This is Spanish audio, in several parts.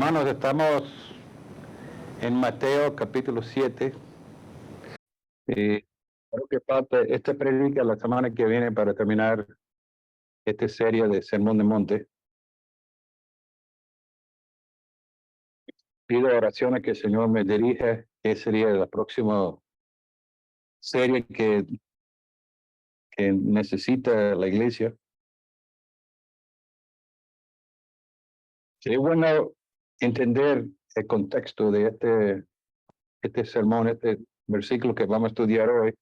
Hermanos, estamos en Mateo capítulo 7. Creo que parte, esta predica la semana que viene para terminar esta serie de Sermón de Monte. Pido oraciones que el Señor me dirija, que sería la próxima serie que necesita la iglesia. Sería bueno entender el contexto de este sermón, este versículo que vamos a estudiar hoy,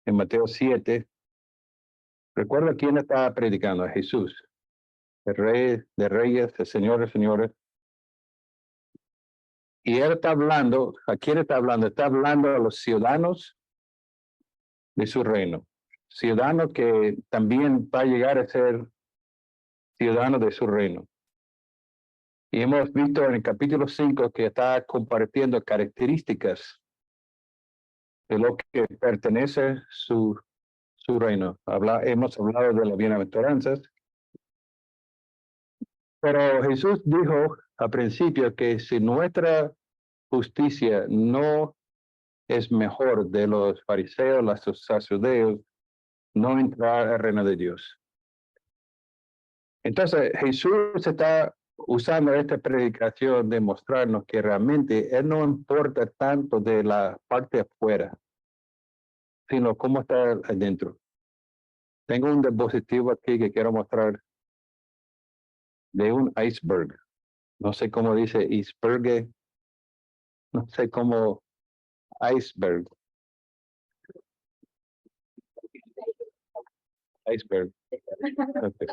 en Mateo 7. Recuerda quién está predicando, a Jesús, el Rey de Reyes, el Señor de Señores. Y él está hablando, ¿a quién está hablando? Está hablando a los ciudadanos de su reino. Ciudadanos que también va a llegar a ser ciudadanos de su reino. Y hemos visto en el capítulo 5 que está compartiendo características de lo que pertenece su reino. Hemos hablado de las bienaventuranzas. Pero Jesús dijo al principio que si nuestra justicia no es mejor de los fariseos, los sacerdotes, no entrar al reino de Dios. Entonces, Jesús está usando esta predicación de mostrarnos que realmente Él no importa tanto de la parte afuera, sino cómo está adentro. Tengo un dispositivo aquí que quiero mostrar de un iceberg. No sé cómo dice iceberg, no sé cómo iceberg. Iceberg. Okay.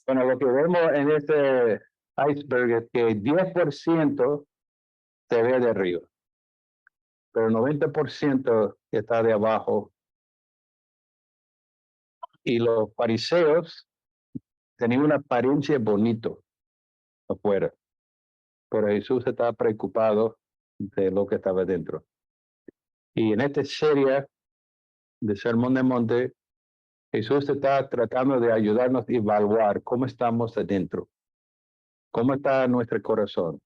Bueno, lo que vemos en este iceberg es que 10% se ve de arriba, pero el 90% está de abajo. Y los fariseos tenían una apariencia bonito afuera, pero Jesús estaba preocupado de lo que estaba dentro. Y en esta serie de Sermón de Monte, Jesús está tratando de ayudarnos a evaluar cómo estamos adentro, cómo está nuestro corazón.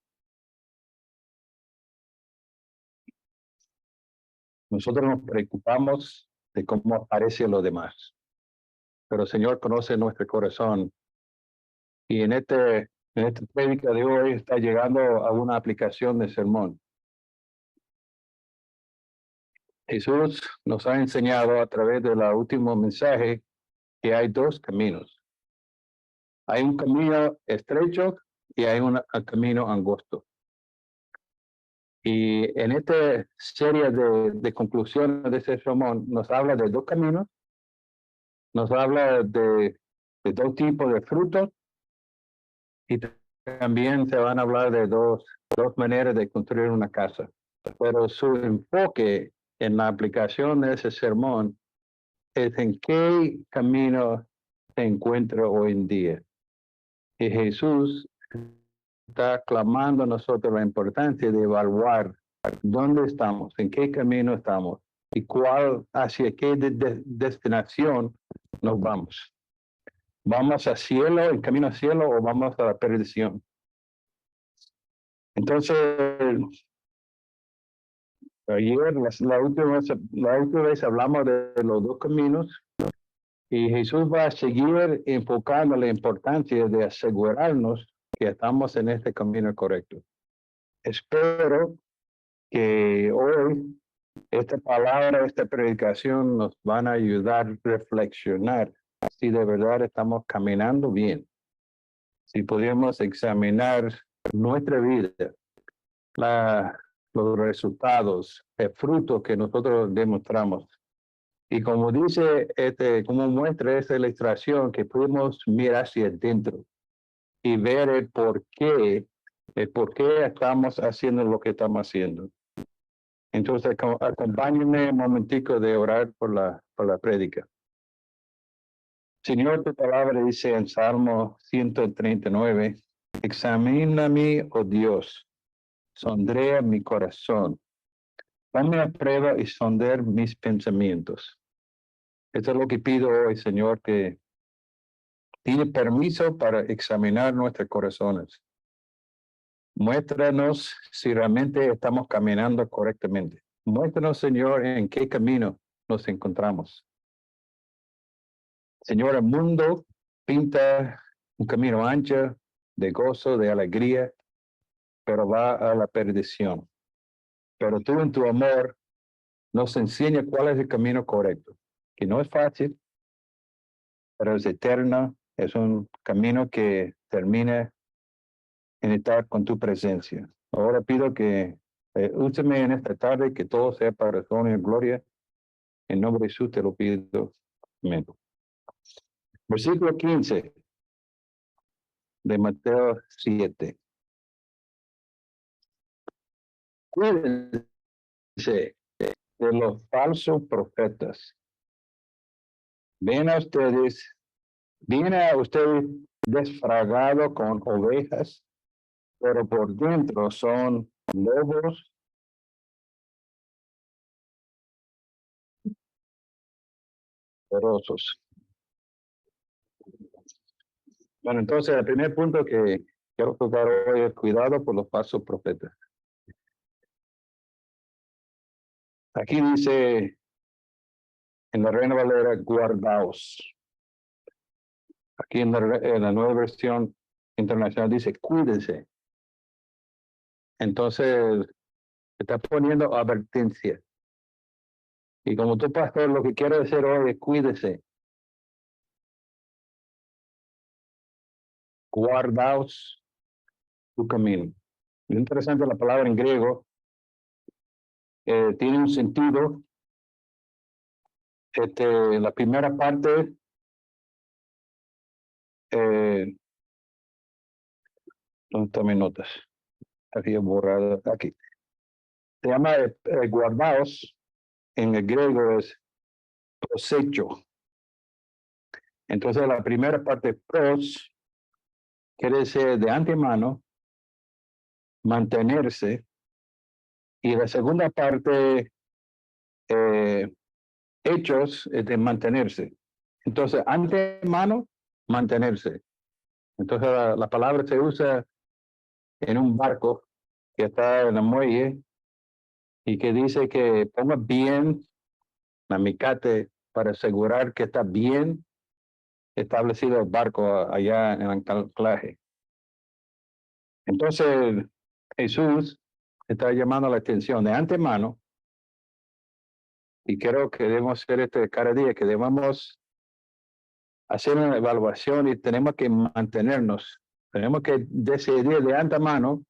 Nosotros nos preocupamos de cómo aparece lo demás, pero el Señor conoce nuestro corazón. Y en esta prédica de hoy está llegando a una aplicación de sermón. Jesús nos ha enseñado a través del último mensaje que hay dos caminos. Hay un camino estrecho y hay un camino angosto. Y en esta serie de conclusiones de ese sermón nos habla de dos caminos, nos habla de dos tipos de frutos y también se van a hablar de dos maneras de construir una casa. Pero su enfoque en la aplicación de ese sermón es en qué camino se encuentra hoy en día. Y Jesús está clamando a nosotros la importancia de evaluar dónde estamos, en qué camino estamos y hacia qué destinación nos vamos. ¿Vamos al cielo, el camino al cielo, o vamos a la perdición? Entonces, ayer, la última vez hablamos de los dos caminos y Jesús va a seguir enfocando la importancia de asegurarnos que estamos en este camino correcto. Espero que hoy esta palabra, esta predicación nos van a ayudar a reflexionar si de verdad estamos caminando bien. Si podemos examinar nuestra vida, los resultados, el fruto que nosotros demostramos. Y como dice, como muestra esta ilustración, que podemos mirar hacia adentro y ver el por qué estamos haciendo lo que estamos haciendo. Entonces, acompáñenme un momentico de orar por la prédica. Señor, tu palabra dice en Salmo 139, examíname, oh Dios, sondea mi corazón, ponme a prueba y sonder mis pensamientos. Eso es lo que pido hoy, Señor, que tiene permiso para examinar nuestros corazones. Muéstranos si realmente estamos caminando correctamente. Muéstranos, Señor, en qué camino nos encontramos. Señor, el mundo pinta un camino ancho, de gozo, de alegría, pero va a la perdición. Pero tú en tu amor nos enseña cuál es el camino correcto, que no es fácil, pero es eterno, es un camino que termina en estar con tu presencia. Ahora pido que úseme en esta tarde, que todo sea para su honra y gloria. En nombre de Jesús te lo pido. Amén. Versículo 15 de Mateo 7. Cuídense de los falsos profetas. Viene a ustedes desfragado con ovejas, pero por dentro son lobos feroces. Bueno, entonces el primer punto que quiero tocar hoy es cuidado por los falsos profetas. Aquí dice en la Reina Valera, guardaos. Aquí en la nueva versión internacional dice, cuídense. Entonces, está poniendo advertencia. Y como tú, pastor, lo que quiero decir hoy es cuídese. Guardaos tu camino. Es interesante la palabra en griego. Tiene un sentido. La primera parte ¿dónde están mis notas? Había borrado aquí. Se llama guardaos. En el griego es prosecho. Entonces la primera parte, pros, quiere decir de antemano, mantenerse. Y la segunda parte, hechos, es de mantenerse. Entonces, antemano, mantenerse. Entonces la palabra se usa en un barco que está en el muelle y que dice que ponga bien la micate para asegurar que está bien establecido el barco allá en el anclaje. Entonces, Jesús está llamando la atención de antemano y creo que debemos hacer cada día, que debemos hacer una evaluación y tenemos que mantenernos. Tenemos que decidir de antemano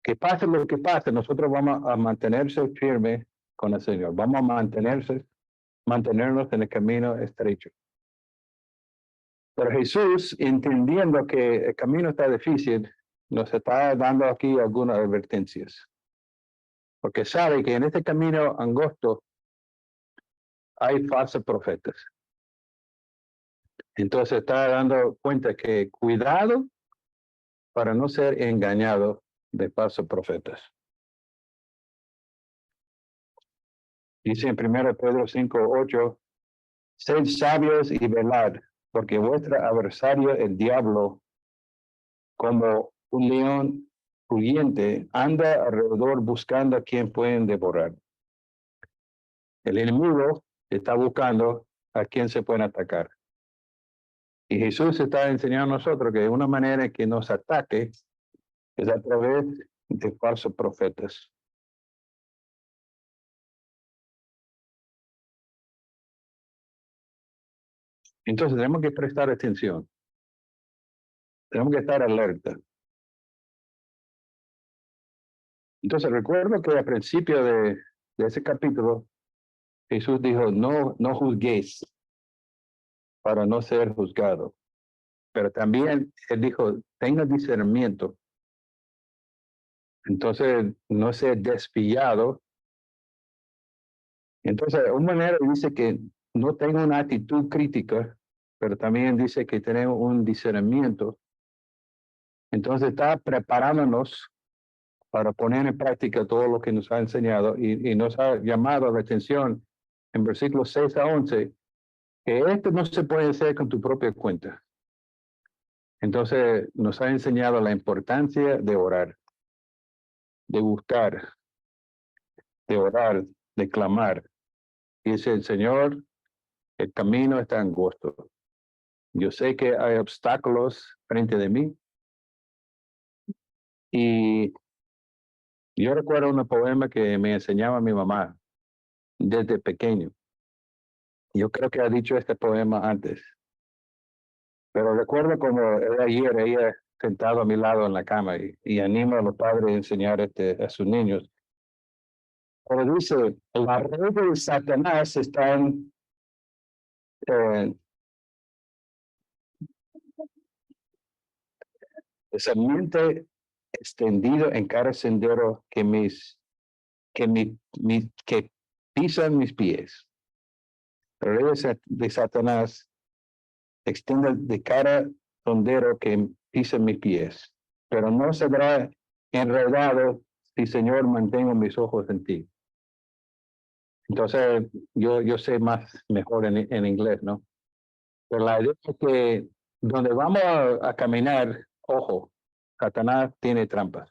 que pase lo que pase, nosotros vamos a mantenerse firmes con el Señor. Vamos a mantenernos en el camino estrecho. Pero Jesús, entendiendo que el camino está difícil, nos está dando aquí algunas advertencias. Porque sabe que en este camino angosto hay falsos profetas. Entonces está dando cuenta que cuidado para no ser engañado de falsos profetas. Dice en 1 Pedro 5:8, sed sabios y velad, porque vuestro adversario, el diablo, como un león rugiente, anda alrededor buscando a quien pueden devorar. El enemigo está buscando a quien se pueden atacar. Y Jesús está enseñando a nosotros que una manera que nos ataque es a través de falsos profetas. Entonces tenemos que prestar atención. Tenemos que estar alerta. Entonces recuerdo que al principio de ese capítulo, Jesús dijo, no juzguéis para no ser juzgado. Pero también él dijo, tenga discernimiento. Entonces, no ser desviado. Entonces, de una manera dice que no tenga una actitud crítica, pero también dice que tenemos un discernimiento. Entonces, está preparándonos para poner en práctica todo lo que nos ha enseñado y nos ha llamado la atención en versículos 6 a 11, que esto no se puede hacer con tu propia cuenta. Entonces nos ha enseñado la importancia de orar, de buscar, de orar, de clamar. Dice el Señor, el camino está angosto. Yo sé que hay obstáculos frente de mí. Y yo recuerdo un poema que me enseñaba mi mamá desde pequeño. Yo creo que ha dicho este poema antes, pero recuerdo como era ayer, ella sentado a mi lado en la cama y anima a los padres a enseñar a sus niños. Pero dice, la red de Satanás está en ambiente extendido en cada sendero que pisan mis pies. La red de Satanás extiende de cada sendero que pisa mis pies, pero no se verá enredado si, Señor, mantengo mis ojos en ti. Entonces, yo sé mejor en inglés, ¿no? Pero la idea es que donde vamos a caminar, ojo, Satanás tiene trampas.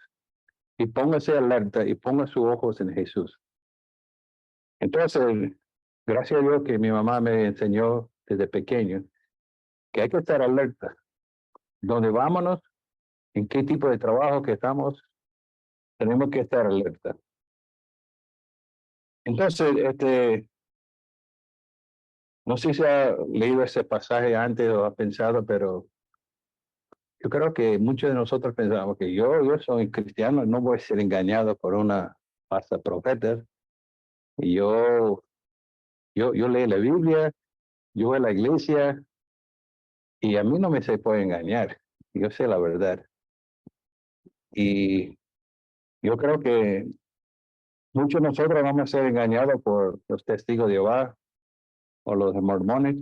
Y póngase alerta y ponga sus ojos en Jesús. Entonces, gracias a Dios que mi mamá me enseñó desde pequeño que hay que estar alerta. Donde vámonos, en qué tipo de trabajo que estamos, tenemos que estar alerta. Entonces, no sé si ha leído ese pasaje antes o ha pensado, pero yo creo que muchos de nosotros pensamos que yo soy cristiano, no voy a ser engañado por una falsa profeta. Y yo leo la Biblia, yo voy a la iglesia y a mí no me se puede engañar. Yo sé la verdad. Y yo creo que muchos de nosotros vamos a ser engañados por los testigos de Jehová o los mormones.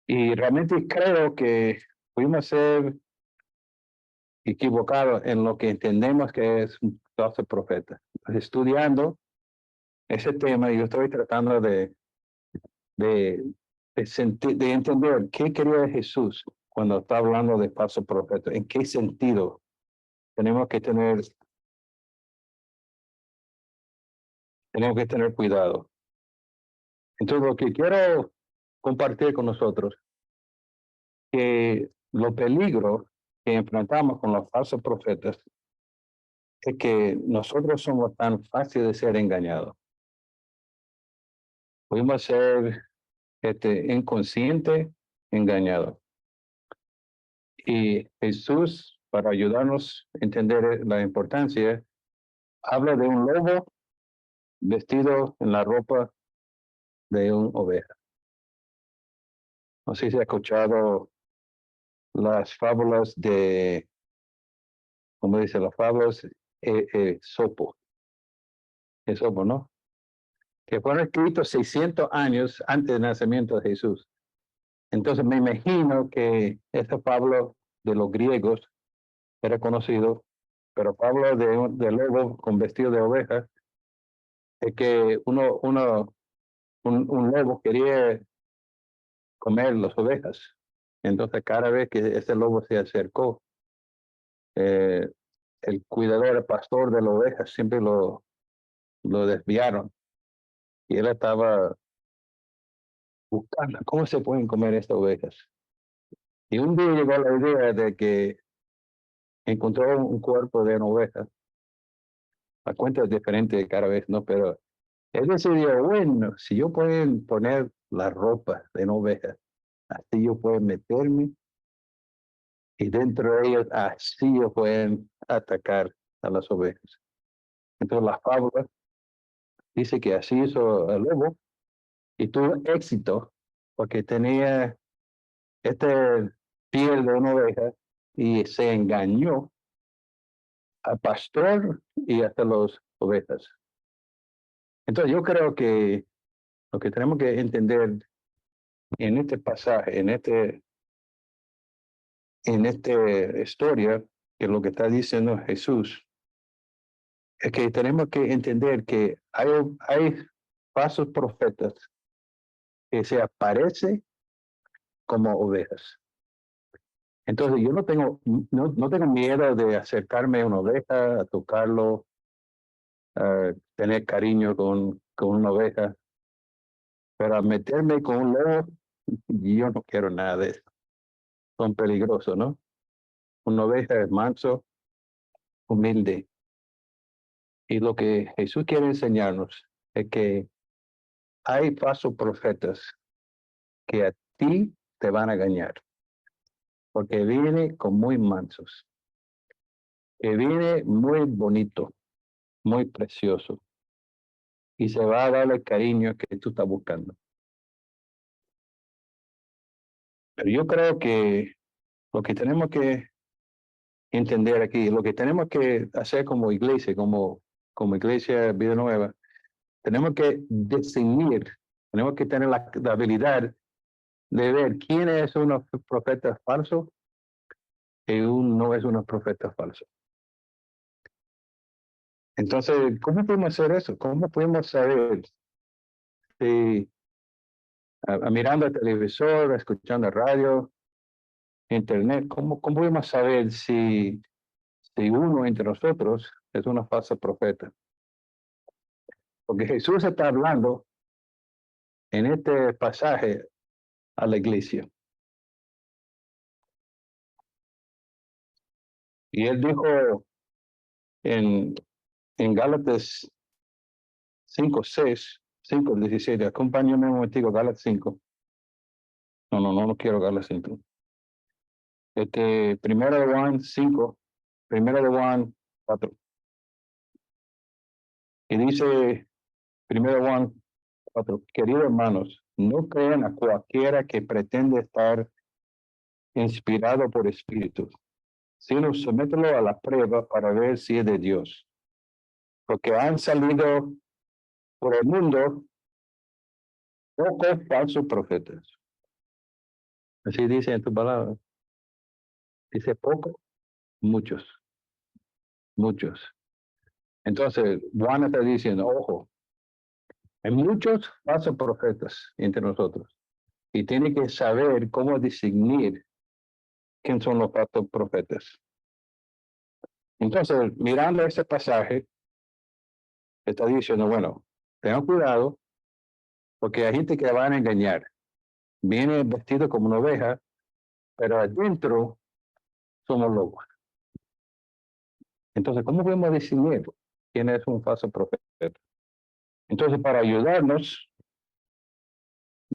Y realmente creo que fuimos a ser equivocados en lo que entendemos que es un falso profeta. Estudiando ese tema, yo estoy tratando de, de entender qué quería Jesús cuando está hablando de falso profeta, en qué sentido tenemos que tener cuidado. Entonces, lo que quiero compartir con nosotros, que los peligros que enfrentamos con los falsos profetas es que nosotros somos tan fáciles de ser engañados. Podemos ser inconsciente engañados. Y Jesús, para ayudarnos a entender la importancia, habla de un lobo vestido en la ropa de una oveja. No sé si ha escuchado las fábulas como dice, las fábulas Sopo, Esopo, ¿no? Que fueron escritos 600 años antes del nacimiento de Jesús. Entonces me imagino que este Pablo de los griegos era conocido, pero Pablo de lobo con vestido de oveja, es que un lobo quería comer las ovejas. Entonces cada vez que ese lobo se acercó, eh, el cuidador, el pastor de las ovejas siempre lo desviaron. Y él estaba buscando cómo se pueden comer estas ovejas. Y un día llegó la idea de que encontró un cuerpo de una oveja. La cuenta es diferente cada vez, ¿no? Pero él decidió, bueno, si yo puedo poner la ropa de una oveja, así yo puedo meterme y dentro de ellos así ellos pueden atacar a las ovejas. Entonces la fábula dice que así hizo el lobo y tuvo éxito porque tenía este piel de una oveja y se engañó al pastor y hasta las ovejas. Entonces yo creo que lo que tenemos que entender en este pasaje, en esta historia, que lo que está diciendo Jesús, es que tenemos que entender que hay falsos profetas que se aparecen como ovejas. Entonces yo no tengo miedo de acercarme a una oveja, a tocarlo, a tener cariño con una oveja, pero a meterme con un lobo, yo no quiero nada de eso. Son peligrosos, ¿no? Una oveja es manso, humilde. Y lo que Jesús quiere enseñarnos es que hay falsos profetas que a ti te van a engañar, porque viene con muy mansos, que viene muy bonito, muy precioso, y se va a dar el cariño que tú estás buscando. Pero yo creo que lo que tenemos que entender aquí, lo que tenemos que hacer como iglesia Vida Nueva, tenemos que discernir, tenemos que tener la habilidad de ver quién es un profeta falso y no es un profeta falso. Entonces, ¿cómo podemos hacer eso? ¿Cómo podemos saber si mirando el televisor, escuchando radio, internet, cómo podemos saber si uno entre nosotros es una falsa profeta? Porque Jesús está hablando en este pasaje a la iglesia. Y él dijo en, en Gálatas 5:6, 5:17, acompáñame un momentico, Gálatas 5. No quiero Gálatas 5. Primero de Juan 5, primero de Juan 4. Y dice, primero de Juan 4, queridos hermanos, no crean a cualquiera que pretende estar inspirado por espíritus, sino somételo a la prueba para ver si es de Dios. Porque han salido por el mundo pocos falsos profetas. Así dice en tu palabra. Dice poco, muchos, muchos. Entonces, Juan está diciendo, ojo, hay muchos falsos profetas entre nosotros. Y tiene que saber cómo discernir quién son los falsos profetas. Entonces, mirando ese pasaje, está diciendo, bueno, tengan cuidado, porque hay gente que van a engañar. Viene vestido como una oveja, pero adentro somos lobos. Entonces, ¿cómo podemos discernir quién es un falso profeta? Entonces, para ayudarnos,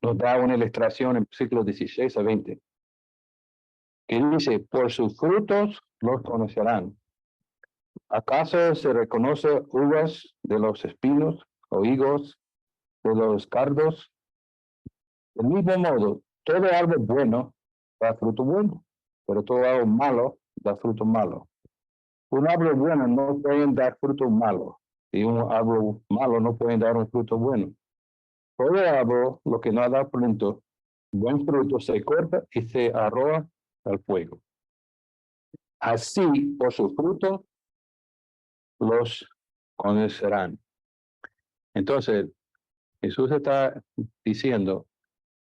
nos da una ilustración en versículos 16 a 20, que dice, por sus frutos los conocerán. ¿Acaso se reconoce uvas de los espinos o higos de los cardos? Del mismo modo, todo árbol bueno da fruto bueno, pero todo árbol malo da fruto malo. Un árbol bueno no puede dar fruto malo, y un árbol malo no puede dar un fruto bueno. Todo árbol, lo que no da fruto, buen fruto, se corta y se arroja al fuego. Así, por su fruto, los conocerán. Entonces, Jesús está diciendo,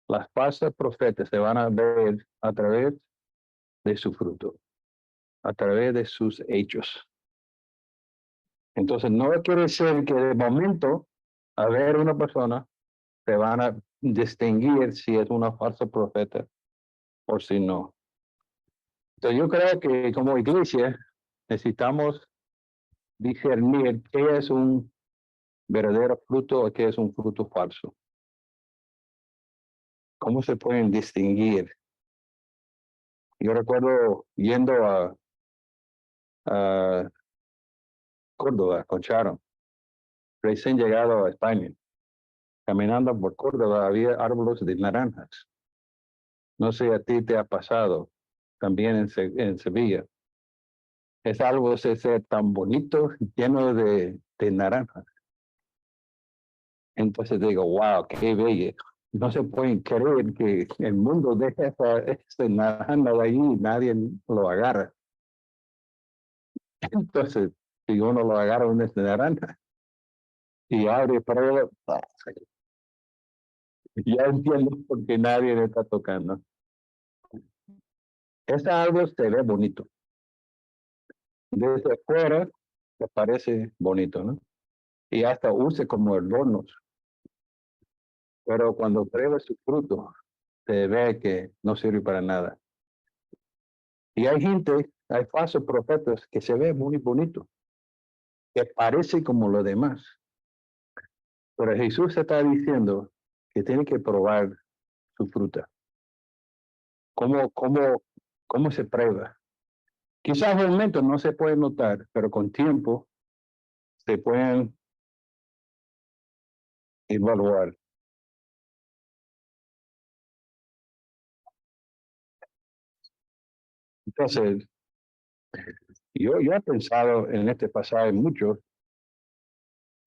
las falsas profetas se van a ver a través de su fruto, a través de sus hechos. Entonces, no quiere decir que de momento, a ver una persona, se van a distinguir si es una falsa profeta o si no. Entonces, yo creo que como iglesia necesitamos discernir qué es un verdadero fruto o qué es un fruto falso. ¿Cómo se pueden distinguir? Yo recuerdo yendo a Córdoba con Sharon, recién llegado a España. Caminando por Córdoba había árboles de naranjas. No sé, a ti te ha pasado también en Sevilla. Es algo ese tan bonito, lleno de naranjas. Entonces digo, wow, qué bello. No se pueden creer que el mundo deja ese naranja de ahí y nadie lo agarra. Entonces, si uno lo agarra una naranja y abre para ya entiendo por qué nadie le está tocando. Ese árbol se ve bonito. Desde afuera te parece bonito, ¿no? Y hasta use como adornos. Pero cuando prueba su fruto, se ve que no sirve para nada. Y hay gente, hay falsos profetas que se ven muy bonitos, que parece como los demás. Pero Jesús está diciendo que tiene que probar su fruta. ¿Cómo se prueba? Quizás al momento no se puede notar, pero con tiempo se pueden evaluar. Entonces, yo he pensado en este pasaje mucho.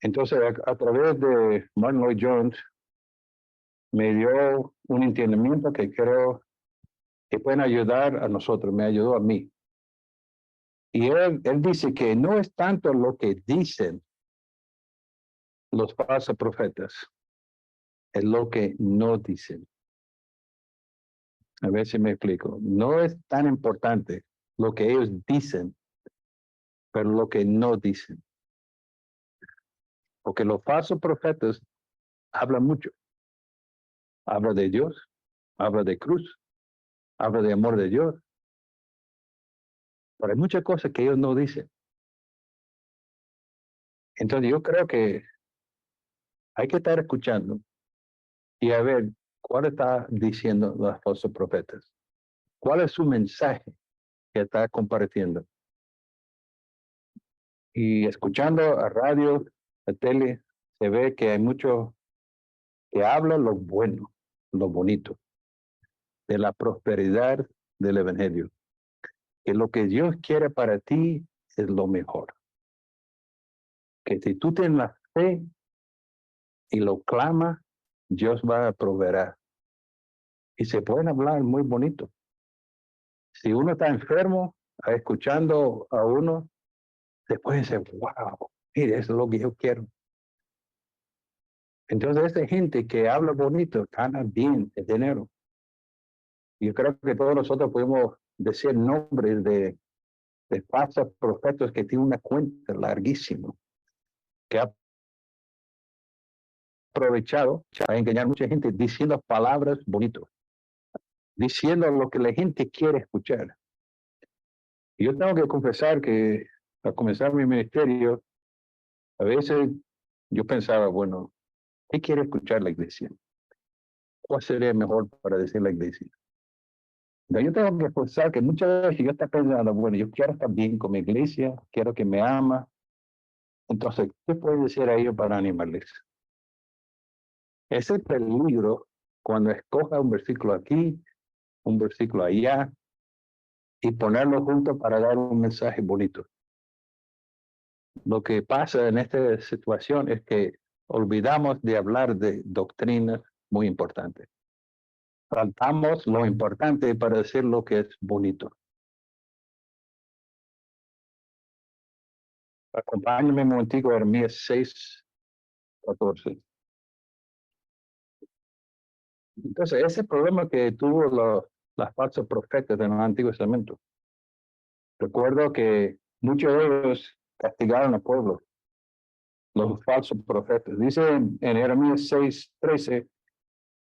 Entonces, a través de Martin Lloyd Jones, me dio un entendimiento que creo que pueden ayudar a nosotros, me ayudó a mí. Y él dice que no es tanto lo que dicen los falsos profetas, es lo que no dicen. A ver si me explico. No es tan importante lo que ellos dicen, pero lo que no dicen. Porque los falsos profetas hablan mucho. Habla de Dios, habla de cruz, habla de amor de Dios. Pero hay muchas cosas que ellos no dicen. Entonces yo creo que hay que estar escuchando y a ver cuál está diciendo los falsos profetas. ¿Cuál es su mensaje que está compartiendo? Y escuchando a radio, a tele, se ve que hay mucho que habla lo bueno, lo bonito, de la prosperidad del Evangelio. Que lo que Dios quiere para ti es lo mejor. Que si tú tienes la fe y lo clamas, Dios va a proveer. Y se pueden hablar muy bonito. Si uno está enfermo, escuchando a uno, después dice, wow, mire, eso es lo que yo quiero. Entonces, esa gente que habla bonito, gana bien el dinero. Yo creo que todos nosotros podemos decir nombres de falsos profetas que tienen una cuenta larguísima, que ha aprovechado para engañar a mucha gente diciendo palabras bonitas, diciendo lo que la gente quiere escuchar. Y yo tengo que confesar que al comenzar mi ministerio, a veces yo pensaba, bueno, ¿qué quiere escuchar la iglesia? ¿Cuál sería mejor para decir la iglesia? Yo tengo que pensar que muchas veces yo estoy pensando, bueno, yo quiero estar bien con mi iglesia, quiero que me ama. Entonces, ¿qué puedo decir a ellos para animarles? Es el peligro cuando escoja un versículo aquí, un versículo allá, y ponerlo juntos para dar un mensaje bonito. Lo que pasa en esta situación es que olvidamos de hablar de doctrinas muy importantes. Saltamos lo importante para decir lo que es bonito. Acompáñame un momentico a Jeremías 6:14. Entonces, ese problema que tuvo las falsos profetas en el Antiguo Testamento. Recuerdo que muchos de ellos castigaron al pueblo, los falsos profetas. Dice en Jeremías 6:13,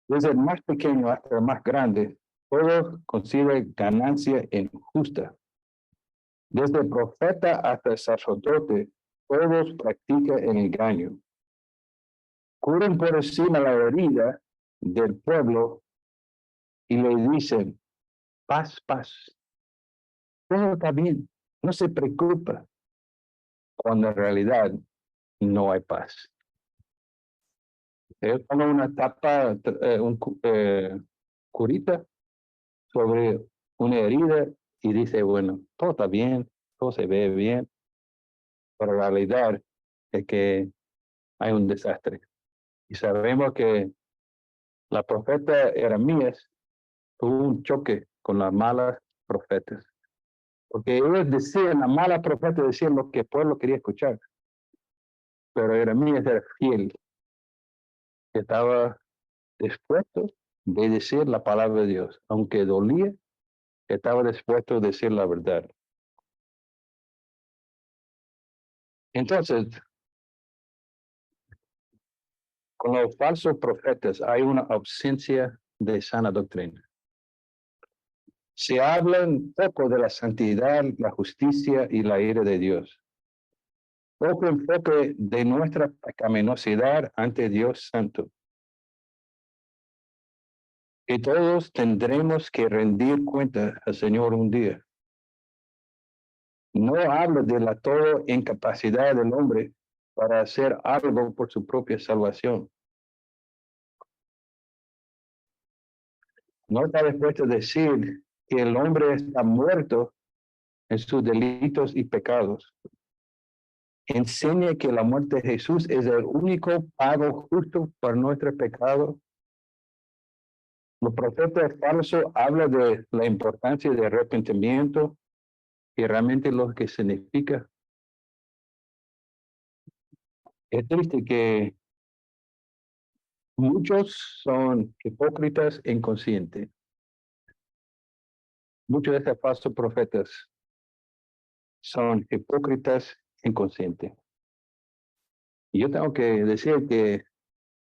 desde el más pequeño hasta el más grande, todos consiguen ganancia injusta. Desde el profeta hasta el sacerdote, todos practican el engaño. Cubren por encima la herida del pueblo y le dicen, paz, paz. Todo está bien, no se preocupa, cuando en realidad no hay paz. Ellos ponen una tapa, curita sobre una herida y dice, bueno, todo está bien, todo se ve bien, pero la realidad es que hay un desastre. Y sabemos que la profeta Jeremías tuvo un choque con las malas profetas, porque ellos decían, las malas profetas decían lo que el pueblo quería escuchar, pero Jeremías era fiel, que estaba dispuesto de decir la palabra de Dios, aunque dolía, estaba dispuesto a decir la verdad. Entonces, con los falsos profetas hay una ausencia de sana doctrina. Se habla un poco de la santidad, la justicia y la ira de Dios. Poco enfoque de nuestra pecaminosidad ante Dios Santo. Y todos tendremos que rendir cuenta al Señor un día. No habla de la toda incapacidad del hombre para hacer algo por su propia salvación. No está dispuesto a decir que el hombre está muerto en sus delitos y pecados. Enseña que la muerte de Jesús es el único pago justo por nuestro pecado. Los profetas falsos hablan de la importancia del arrepentimiento y realmente lo que significa. Es triste que muchos son hipócritas e inconscientes. Muchos de estos falsos profetas son hipócritas e inconscientes. Y yo tengo que decir que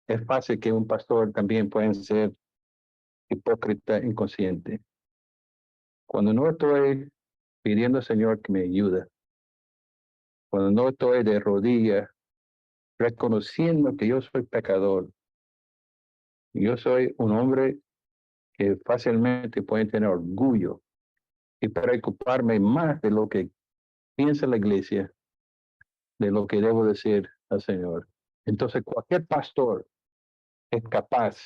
es fácil que un pastor también pueda ser hipócrita e inconsciente. Cuando no estoy pidiendo al Señor que me ayude, cuando no estoy de rodillas reconociendo que yo soy pecador, yo soy un hombre que fácilmente puede tener orgullo y preocuparme más de lo que piensa la iglesia, de lo que debo decir al Señor. Entonces, cualquier pastor es capaz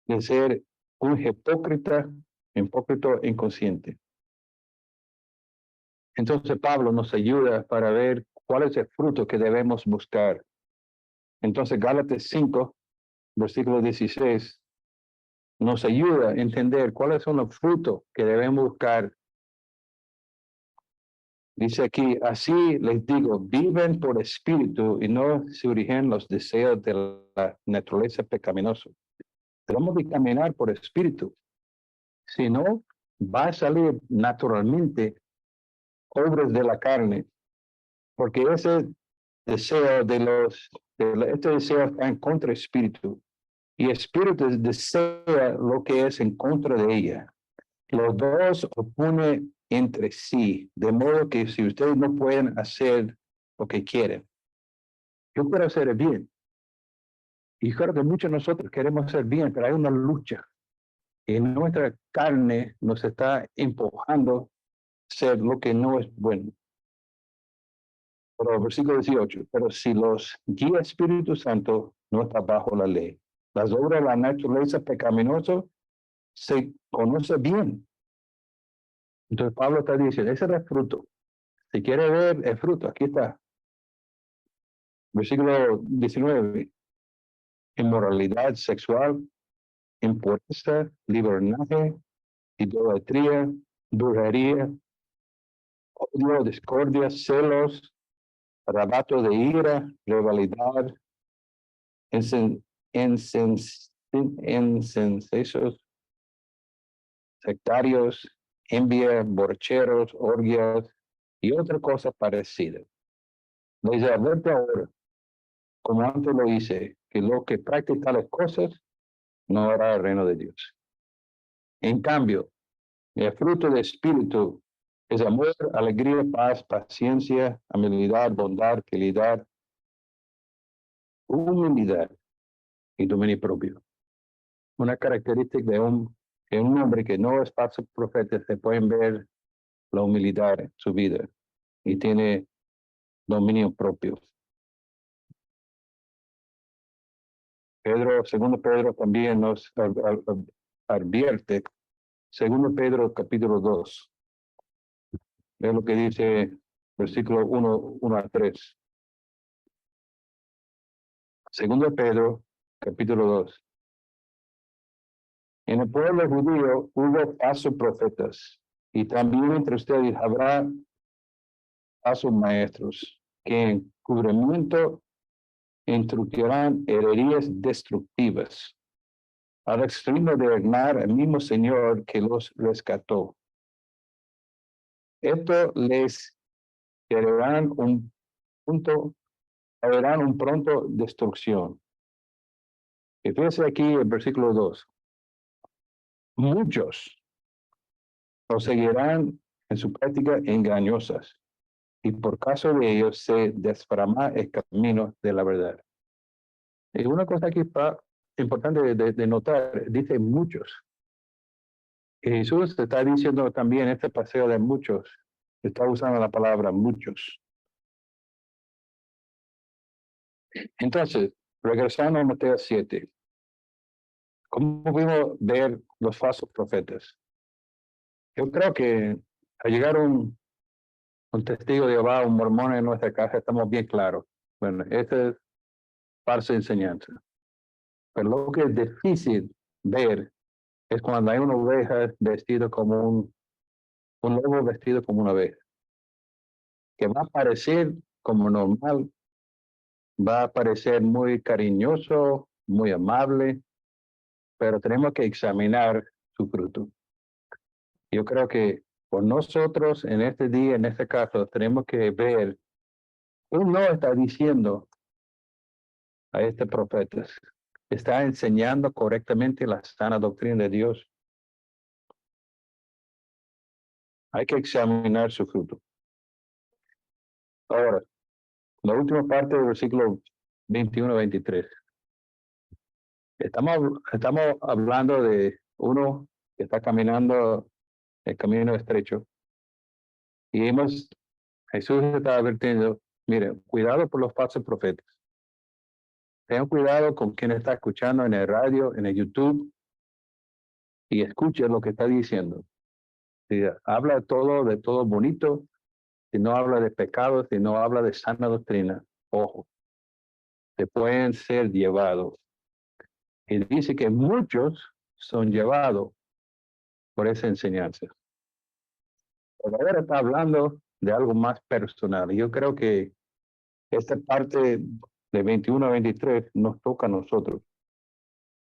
de ser un hipócrita inconsciente. Entonces, Pablo nos ayuda para ver cuál es el fruto que debemos buscar. Entonces, Gálatas 5, versículo 16, nos ayuda a entender cuáles son los frutos que debemos buscar. Dice aquí, así les digo, viven por espíritu y no se origen los deseos de la naturaleza pecaminosa. Tenemos que caminar por espíritu. Si no, va a salir naturalmente obras de la carne, porque ese deseo este deseo está en contra del espíritu. Y espíritu desea lo que es en contra de ella. Los dos oponen entre sí, de modo que si ustedes no pueden hacer lo que quieren, yo quiero hacer el bien. Y creo que muchos de nosotros queremos hacer bien, pero hay una lucha. Y nuestra carne nos está empujando a hacer lo que no es bueno. Pero versículo 18, pero si los guía Espíritu Santo, no está bajo la ley. Las obras de la naturaleza pecaminosa se conoce bien. Entonces Pablo está diciendo, ese es el fruto. Si quiere ver el fruto, aquí está. Versículo 19. Inmoralidad sexual, impureza, libertinaje, idolatría, brujería, odio, discordia, celos, arrebato de ira, rivalidad, insensatos, sectarios, envidia, borracheros, orgias y otra cosa parecida. Les advierto ahora, como antes lo hice, que lo que practica las cosas no hará el reino de Dios. En cambio, el fruto del Espíritu es amor, alegría, paz, paciencia, amabilidad, bondad, fidelidad, humildad y dominio propio. Una característica de un hombre que no es falso profeta, se pueden ver la humildad en su vida y tiene dominio propio. Segundo Pedro también nos advierte, segundo Pedro capítulo 2, es lo que dice versículo 1 a 3. Segundo Pedro capítulo 2. En el pueblo judío hubo falsos profetas, y también entre ustedes habrá falsos maestros, que en cubrimiento introducirán herejías destructivas, al extremo de ignorar al mismo Señor que los rescató. Esto les traerán un pronto destrucción. Y fíjese aquí el versículo 2. Muchos proseguirán en su práctica engañosas, y por caso de ellos se desparama el camino de la verdad. Y una cosa aquí importante de notar, dice muchos. Y Jesús está diciendo también este paseo de muchos, está usando la palabra muchos. Entonces, regresando a Mateo 7, ¿cómo pudimos ver los falsos profetas? Yo creo que al llegar un testigo de Jehová, un mormón en nuestra casa, estamos bien claros. Bueno, esta es falsa enseñanza. Pero lo que es difícil ver es cuando hay una oveja vestida como un lobo vestido como una oveja, que va a parecer como normal, va a parecer muy cariñoso, muy amable, pero tenemos que examinar su fruto. Yo creo que por nosotros en este día, en este caso, tenemos que ver, uno está diciendo a este profeta, está enseñando correctamente la sana doctrina de Dios. Hay que examinar su fruto. Ahora, la última parte del versículo 21-23. Estamos hablando de uno que está caminando el camino estrecho. Y Jesús está advirtiendo, mire, cuidado por los falsos profetas. Tengan cuidado con quien está escuchando en el radio, en el YouTube, y escuche lo que está diciendo. Si habla de todo bonito, si no habla de pecados, si no habla de sana doctrina, ojo, se pueden ser llevados. Y dice que muchos son llevados por esa enseñanza. Pero ahora está hablando de algo más personal. Yo creo que esta parte de 21-23 nos toca a nosotros.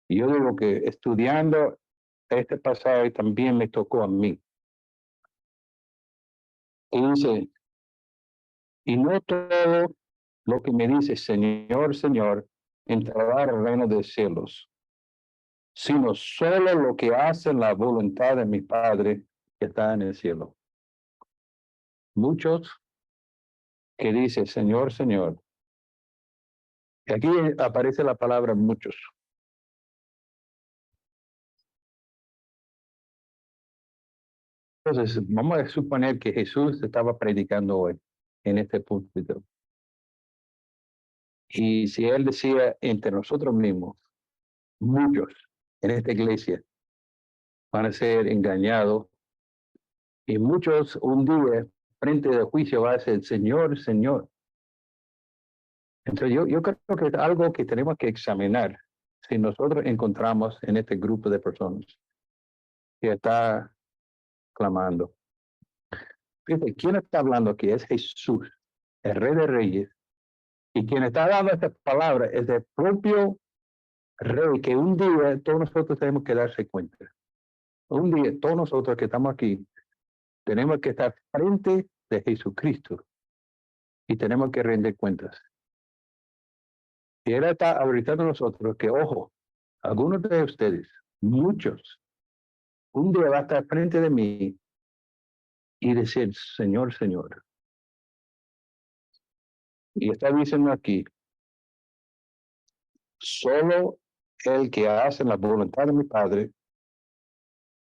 Y yo digo que estudiando este pasaje también me tocó a mí. Y dice, y no todo lo que me dice Señor, Señor, entrará al reino de cielos, sino solo lo que hace la voluntad de mi Padre que está en el cielo. Muchos que dicen Señor, Señor. Y aquí aparece la palabra muchos. Entonces, vamos a suponer que Jesús estaba predicando hoy en este púlpito. Y si él decía entre nosotros mismos, muchos en esta iglesia van a ser engañados y muchos un día frente de juicio va a ser Señor, Señor. Entonces yo creo que es algo que tenemos que examinar si nosotros encontramos en este grupo de personas que está clamando. Fíjate, ¿quién está hablando aquí? Es Jesús, el Rey de Reyes. Y quien está dando esta palabra es el propio Rey, que un día todos nosotros tenemos que darse cuenta. Un día todos nosotros que estamos aquí tenemos que estar frente de Jesucristo y tenemos que rendir cuentas. Y Él está avisando a nosotros que, ojo, algunos de ustedes, muchos, un día va a estar frente de mí y decir, Señor, Señor. Y está diciendo aquí, solo el que hace la voluntad de mi Padre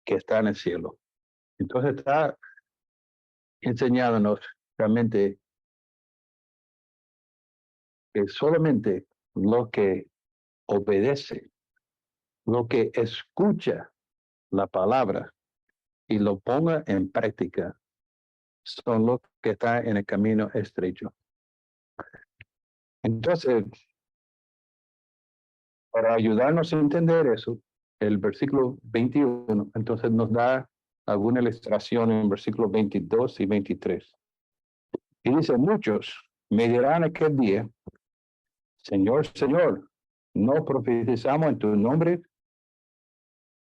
que está en el cielo. Entonces está enseñándonos realmente que solamente lo que obedece, lo que escucha la palabra y lo ponga en práctica, son los que están en el camino estrecho. Entonces, para ayudarnos a entender eso, el versículo 21, entonces nos da alguna ilustración en versículos 22 y 23. Y dice, muchos me dirán aquel día, Señor, Señor, ¿no profetizamos en tu nombre?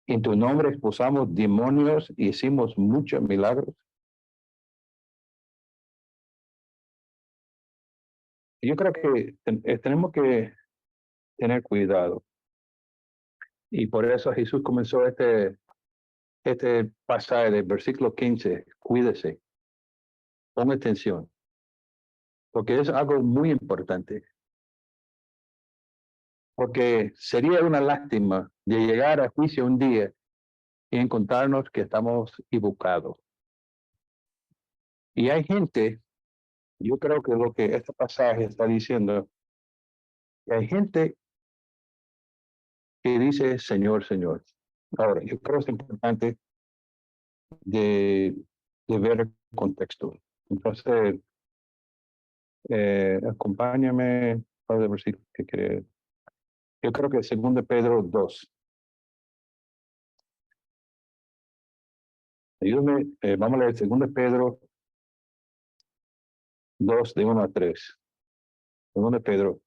En tu nombre expulsamos demonios y hicimos muchos milagros. Yo creo que tenemos que tener cuidado. Y por eso Jesús comenzó este pasaje del versículo 15. Cuídese, ponga atención, porque es algo muy importante. Porque sería una lástima de llegar a juicio un día y encontrarnos que estamos equivocados. Y hay gente, yo creo que lo que este pasaje está diciendo, que hay gente que dice Señor, Señor. Ahora, yo creo que es importante de, de ver el contexto. Entonces, acompáñame al versículo que quiere. Yo creo que es 2 Pedro 2. Ayúdame, vamos a leer 2 Pedro 2, de 1 a 3. 2 Pedro.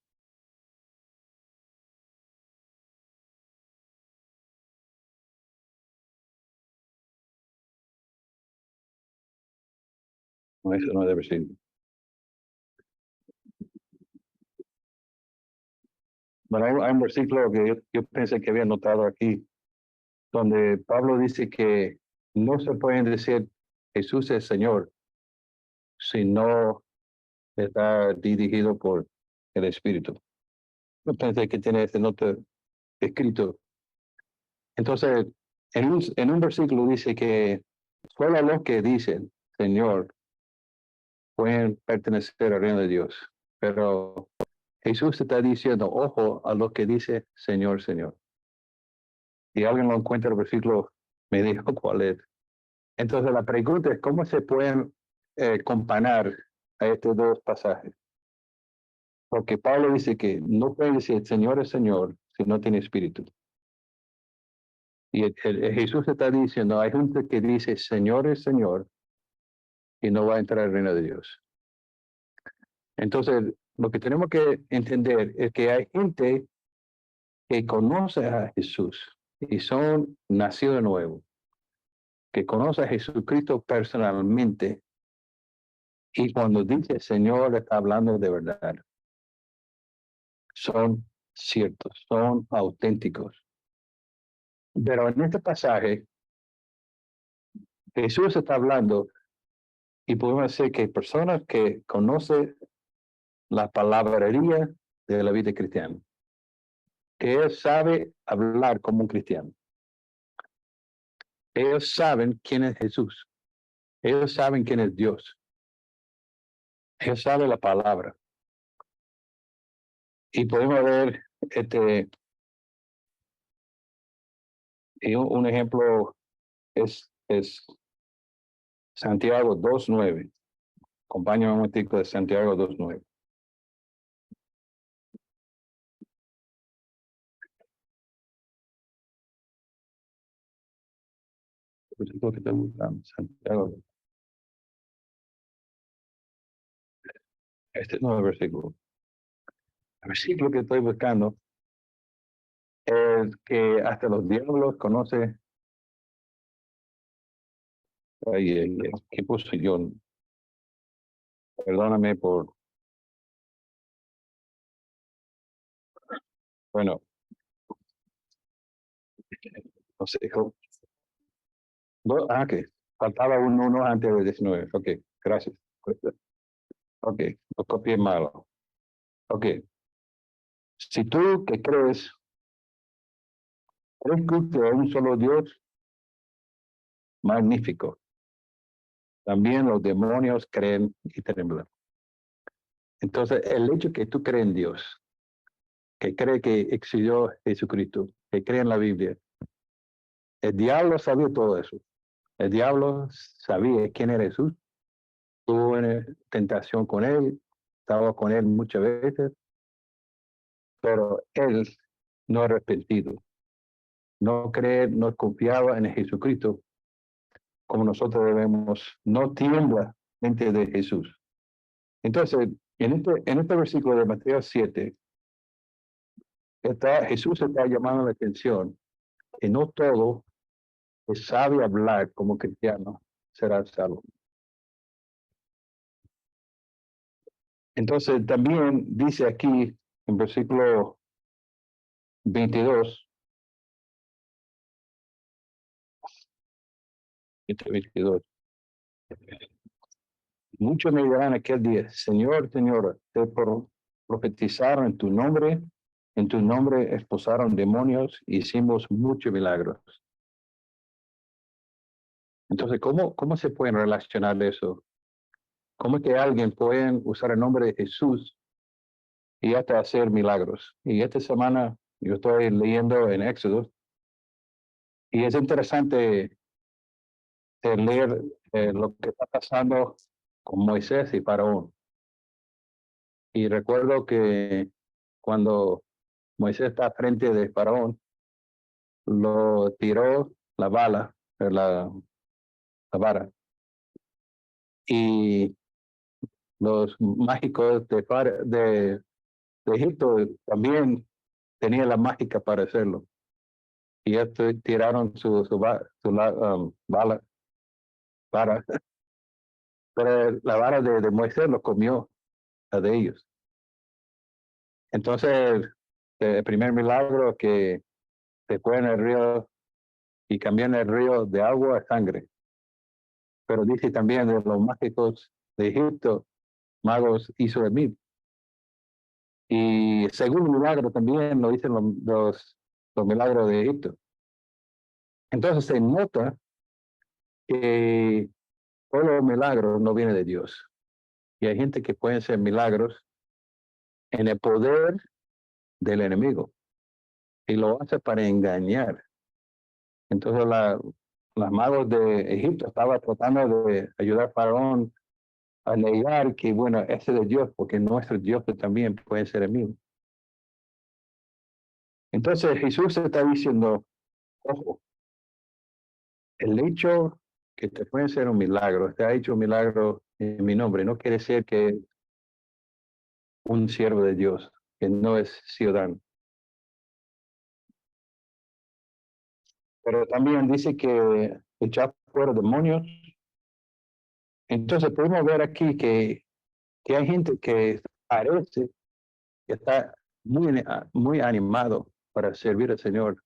No, eso no debe ser. Bueno, hay un versículo que yo pensé que había notado aquí, donde Pablo dice que no se pueden decir Jesús es Señor si no está dirigido por el Espíritu. Yo pensé que tiene este nota escrito. Entonces, en un versículo dice que solo los que dicen Señor pueden pertenecer al reino de Dios. Pero Jesús está diciendo, ojo a los que dice Señor, Señor. Si alguien lo encuentra el versículo, me dijo cuál es. Entonces la pregunta es, ¿cómo se pueden comparar a estos dos pasajes? Porque Pablo dice que no puede decir Señor es Señor si no tiene espíritu. Y Jesús está diciendo, hay gente que dice Señor es Señor y no va a entrar al reino de Dios. Entonces, lo que tenemos que entender es que hay gente que conoce a Jesús y son nacidos de nuevo, que conoce a Jesucristo personalmente y cuando dice Señor está hablando de verdad. Son ciertos, son auténticos. Pero en este pasaje, Jesús está hablando y podemos decir que personas que conocen la palabrería de la vida cristiana, que él sabe hablar como un cristiano. Ellos saben quién es Jesús. Ellos saben quién es Dios. Ellos saben la palabra. Y podemos ver y un ejemplo es Santiago 2:9. Acompáñame un momentico de Santiago 2:9. Versículo que está buscando, Santiago. Este no es el versículo. El versículo que estoy buscando es que hasta los diablos conoce. Ay, ¿qué puse yo? Perdóname por. Bueno, no sé. Que faltaba un 1 antes del 19. Ok, gracias. Ok, lo copié malo. Ok, si tú que crees que hay un solo Dios, magnífico. También los demonios creen y tiemblan. Entonces, el hecho que tú crees en Dios, que cree que existió Jesucristo, que cree en la Biblia, el diablo sabía todo eso. El diablo sabía quién era Jesús, tuvo una tentación con él, estaba con él muchas veces, pero él no arrepentido, no cree, no confiaba en Jesucristo como nosotros debemos, no tiembla mente de Jesús. Entonces, en este versículo de Mateo 7, Jesús está llamando la atención que no todo que sabe hablar como cristiano será salvo. Entonces también dice aquí en versículo 22, 22, muchos me dirán aquel día, Señor, Señor, profetizaron en tu nombre expulsaron demonios, hicimos muchos milagros. Entonces, ¿cómo se pueden relacionar eso? ¿Cómo es que alguien puede usar el nombre de Jesús y hasta hacer milagros? Y esta semana yo estoy leyendo en Éxodo y es interesante leer lo que está pasando con Moisés y Faraón. Y recuerdo que cuando Moisés está frente de Faraón, lo tiró la bala, la vara. Y los mágicos de Egipto también tenían la mágica para hacerlo. Y estos tiraron bala, vara, pero la vara de Moisés lo comió, la de ellos. Entonces, el primer milagro que se fue en el río y cambió en el río de agua a sangre. Pero dice también de los mágicos de Egipto, magos hizo de mí. Y el segundo milagro también lo dicen los milagros de Egipto. Entonces se nota que todos los milagros no vienen de Dios. Y hay gente que puede hacer milagros en el poder del enemigo. Y lo hace para engañar. Entonces las magos de Egipto estaban tratando de ayudar a Faraón a negar que, bueno, ese es de Dios, porque nuestro Dios también puede ser enemigo. Entonces Jesús está diciendo, ojo, el hecho que te puede ser un milagro, te ha hecho un milagro en mi nombre, no quiere decir que un siervo de Dios, que no es ciudadano. Pero también dice que echar fuera demonios. Entonces podemos ver aquí que hay gente que parece que está muy animado para servir al Señor,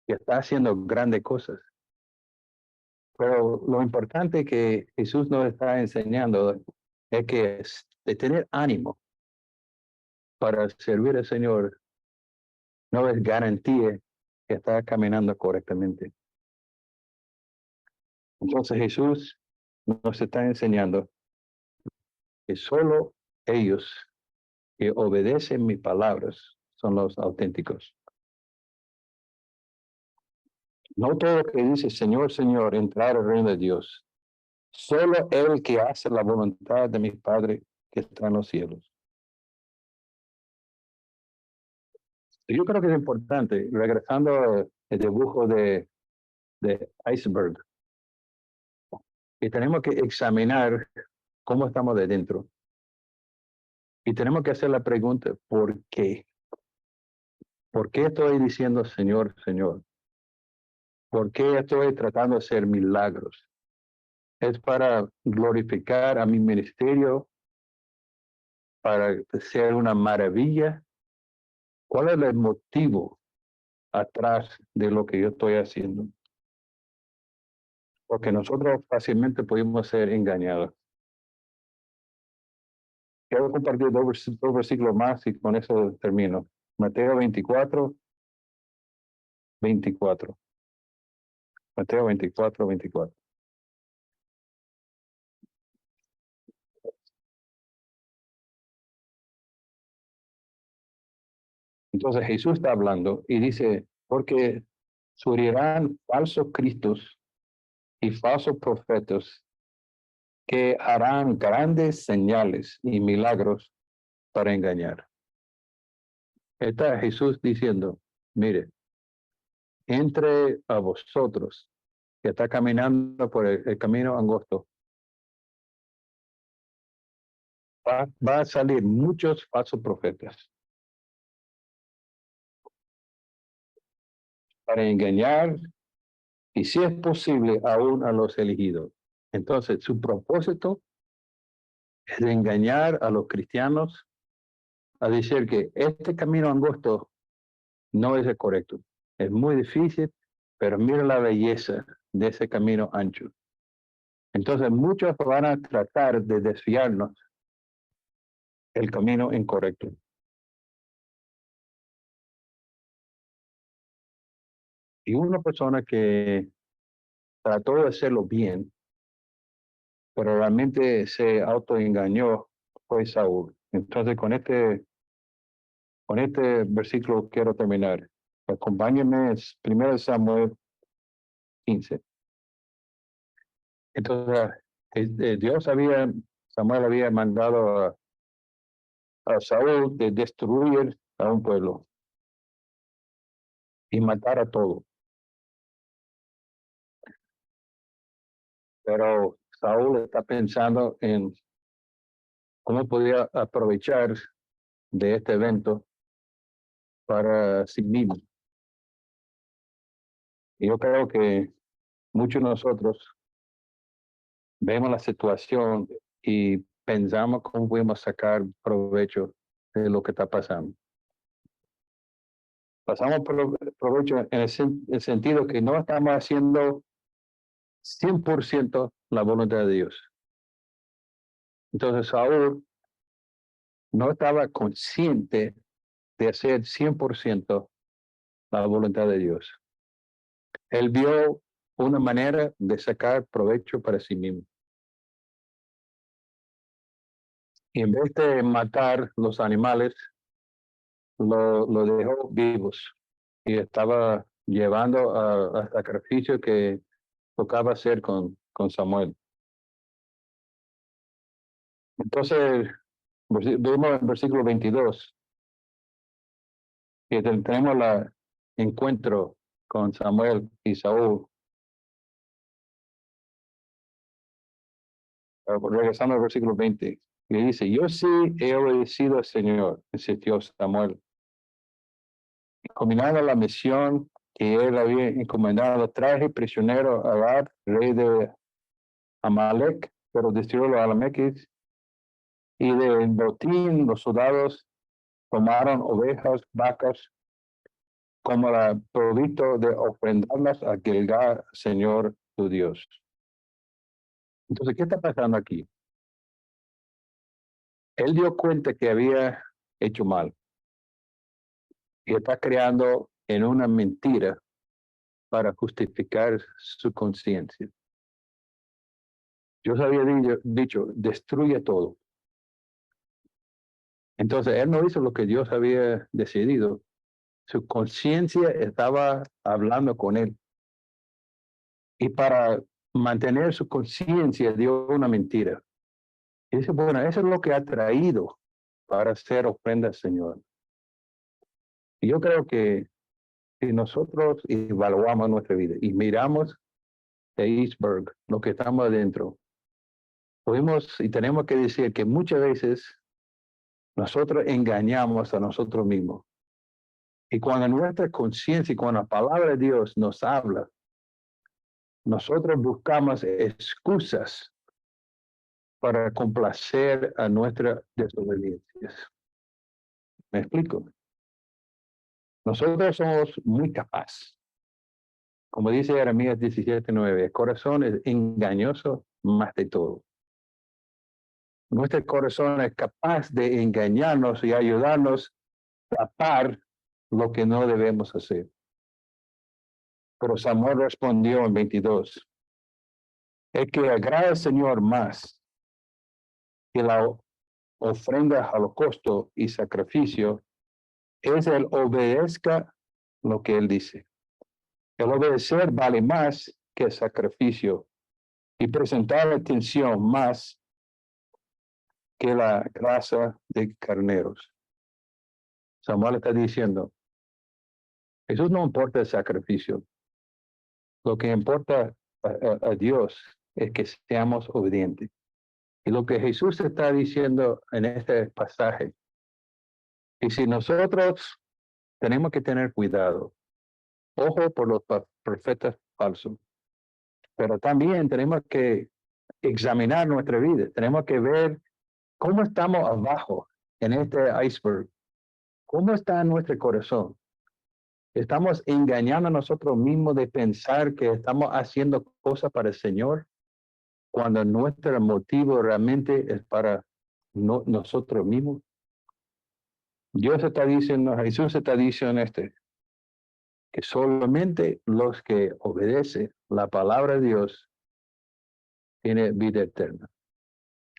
que está haciendo grandes cosas. Pero lo importante que Jesús nos está enseñando es que de tener ánimo para servir al Señor no es garantía que está caminando correctamente. Entonces Jesús nos está enseñando que solo ellos que obedecen mis palabras son los auténticos. No todo lo que dice Señor, Señor, entrar al reino de Dios. Solo el que hace la voluntad de mi Padre que está en los cielos. Yo creo que es importante, regresando al dibujo de iceberg, que tenemos que examinar cómo estamos de dentro. Y tenemos que hacer la pregunta, ¿por qué? ¿Por qué estoy diciendo Señor, Señor? ¿Por qué estoy tratando de hacer milagros? ¿Es para glorificar a mi ministerio? ¿Para ser una maravilla? ¿Cuál es el motivo atrás de lo que yo estoy haciendo? Porque nosotros fácilmente podemos ser engañados. Quiero compartir dos versículos más y con eso termino. Mateo 24, 24. Mateo 24, 24. Entonces Jesús está hablando y dice, porque surgirán falsos cristos y falsos profetas que harán grandes señales y milagros para engañar. Está Jesús diciendo, mire, entre a vosotros que está caminando por el camino angosto, va a salir muchos falsos profetas para engañar y si es posible, aún a los elegidos. Entonces, su propósito es de engañar a los cristianos a decir que este camino angosto no es el correcto. Es muy difícil, pero mira la belleza de ese camino ancho. Entonces, muchos van a tratar de desviarnos el camino incorrecto. Y una persona que trató de hacerlo bien, pero realmente se autoengañó, fue Saúl. Entonces, con este versículo quiero terminar. Acompáñenme, es 1 Samuel 15. Entonces, Samuel había mandado a Saúl de destruir a un pueblo y matar a todo. Pero Saúl está pensando en cómo podía aprovechar de este evento para sí mismo. Y yo creo que muchos de nosotros vemos la situación y pensamos cómo podemos sacar provecho de lo que está pasando. Pasamos provecho en el sentido que no estamos haciendo 100% la voluntad de Dios. Entonces Saúl no estaba consciente de hacer 100% la voluntad de Dios. Él vio una manera de sacar provecho para sí mismo. Y en vez de matar los animales, lo dejó vivos y estaba llevando a sacrificio que tocaba hacer con Samuel. Entonces, vemos en versículo 22 que tenemos el encuentro con Samuel y Saúl. Regresando al versículo 20, que dice, yo sí he obedecido al Señor, insistió Samuel. Combinando la misión que él había encomendado, traje prisionero a Agag, rey de Amalek, pero destruyó los alameques, y del botín los soldados tomaron ovejas, vacas, como la provisto de ofrendarlas a Gilgal, Señor tu Dios. Entonces, ¿qué está pasando aquí? Él dio cuenta que había hecho mal y está creando en una mentira para justificar su conciencia. Dios había dicho, destruye todo. Entonces, él no hizo lo que Dios había decidido. Su conciencia estaba hablando con él. Y para mantener su conciencia dio una mentira. Y dice, bueno, eso es lo que ha traído para hacer ofrenda al Señor. Y yo creo que si nosotros evaluamos nuestra vida y miramos de iceberg, lo que estamos adentro, podemos y tenemos que decir que muchas veces nosotros engañamos a nosotros mismos. Y cuando nuestra conciencia y cuando la palabra de Dios nos habla, nosotros buscamos excusas para complacer a nuestras desobediencias. ¿Me explico? Nosotros somos muy capaces. Como dice Jeremías 17:9, el corazón es engañoso más de todo. Nuestro corazón es capaz de engañarnos y ayudarnos a tapar lo que no debemos hacer. Pero Samuel respondió en 22, el que agrada al Señor más que la ofrenda, holocausto y sacrificio es el obedezca lo que él dice. El obedecer vale más que el sacrificio y presentar atención más que la grasa de carneros. Samuel está diciendo, Jesús no importa el sacrificio. Lo que importa a Dios es que seamos obedientes. Y lo que Jesús está diciendo en este pasaje, y si nosotros tenemos que tener cuidado, ojo por los profetas falsos. Pero también tenemos que examinar nuestra vida. Tenemos que ver cómo estamos abajo en este iceberg. ¿Cómo está nuestro corazón? ¿Estamos engañando a nosotros mismos de pensar que estamos haciendo cosas para el Señor cuando nuestro motivo realmente es para nosotros mismos? Dios está diciendo, Jesús está diciendo que solamente los que obedecen la palabra de Dios tienen vida eterna.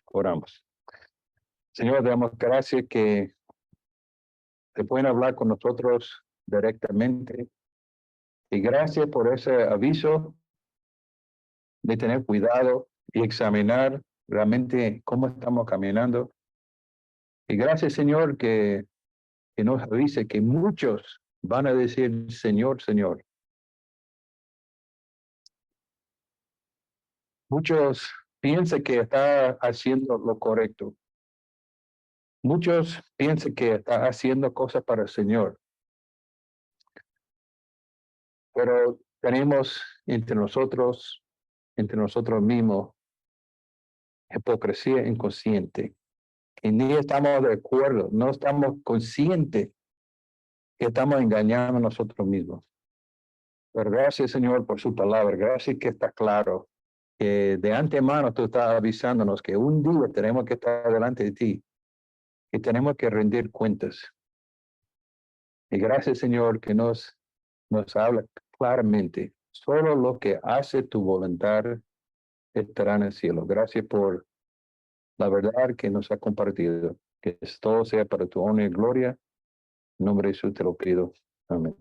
Oramos. Señor, damos gracias que se pueden hablar con nosotros directamente. Y gracias por ese aviso de tener cuidado y examinar realmente cómo estamos caminando. Y gracias, Señor, que nos avise que muchos van a decir, Señor, Señor. Muchos piensan que está haciendo lo correcto. Muchos piensan que está haciendo cosas para el Señor. Pero tenemos entre nosotros mismos, hipocresía inconsciente. Y ni estamos de acuerdo, no estamos conscientes que estamos engañando a nosotros mismos. Pero gracias, Señor, por su palabra. Gracias que está claro que de antemano tú estás avisándonos que un día tenemos que estar delante de ti, que tenemos que rendir cuentas. Y gracias, Señor, que nos habla claramente. Solo lo que hace tu voluntad estará en el cielo. Gracias por la verdad que nos ha compartido. Que todo sea para tu honra y gloria. En nombre de Jesús te lo pido. Amén.